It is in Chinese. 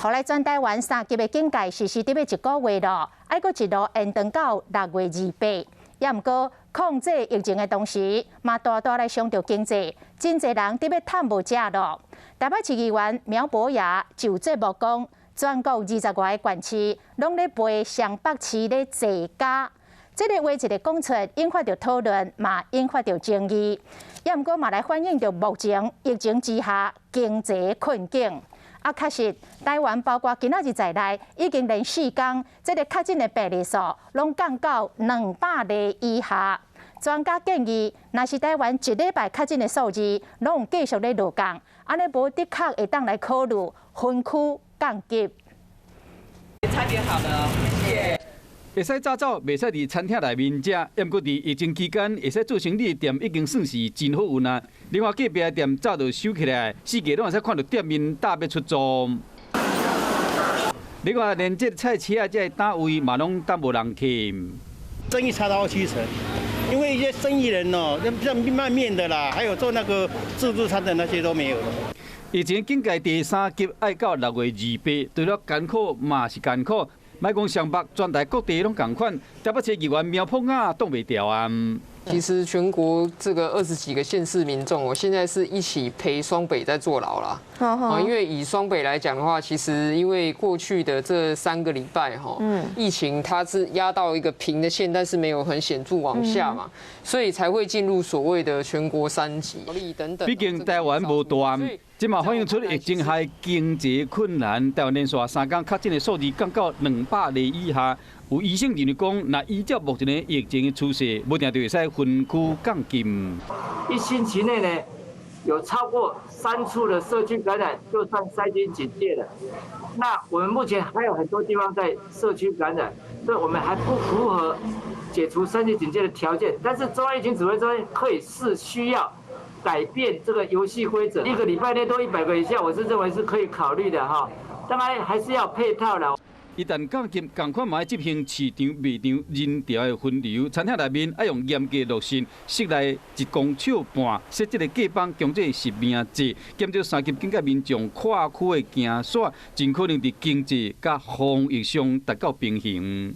后来全台湾3级的警戒实施伫要1个月咯，还佫一路延长到6月28。也毋过控制疫情的同时，嘛大大来伤着经济，真侪人伫要趁无食咯。台北市议员苗博雅就节目讲，全国20多个县市拢咧陪上北市咧坐价。这个话一个讲出，引发着讨论，嘛引发着争议。也毋过嘛来反映着目前疫情之下经济困境。啊，确实，台湾包括今仔日在内，已经连4天，这个确诊的病例数拢降到200例以下。专家建议，若是台湾1礼拜确诊的数字拢继续咧下降，安尼无的确会当来考虑分区降级。餐点好的哦，谢谢。会使早早，袂使伫餐厅内面食，也毋过伫疫情期间，会使做生意的店已经算是真好运啊。另外隔壁的店早就收起来，四界拢会使看到店面大要出租。另外，连这菜市啊，这个单位嘛拢当无人去。生意差到70%，因为一些生意人哦，像卖面的啦，还有做那个自助餐的那些都没有了。疫情警戒第3级爱到6月28，除了艰苦嘛是艰苦。莫讲上北，全台各地拢同款。台北市议员苗博雅挡袂掉啊。其实全国这个20几个县市民众，我现在是一起陪双北在坐牢啦。因为以双北来讲的话，其实因为过去的这3个礼拜疫情它是压到一个平的线，但是没有很显著往下嘛，所以才会进入所谓的全国3级等等。毕竟台湾无大。即嘛反映出疫情下经济困难，台湾连续3天确诊的数字降到200例以下。有医生认为讲，若依照目前的疫情的趋势，不定就会使分区降级。1星期内呢，有超过3处的社区感染，就算3级警戒了。那我们目前还有很多地方在社区感染，所以我们还不符合解除3级警戒的条件。但是中央疫情指挥中心可以是需要改变这个游戏规则，1个礼拜内都100个以下，我是认为是可以考虑的哈。当然还是要配套的。一旦降级，同款嘛要执行市场、卖场人潮的分流，餐厅内面要用严格落实，室内1公尺半，设这个隔板，强制实名制，减少3级警戒民众跨区的行线，尽可能伫经济甲防疫上达到平衡。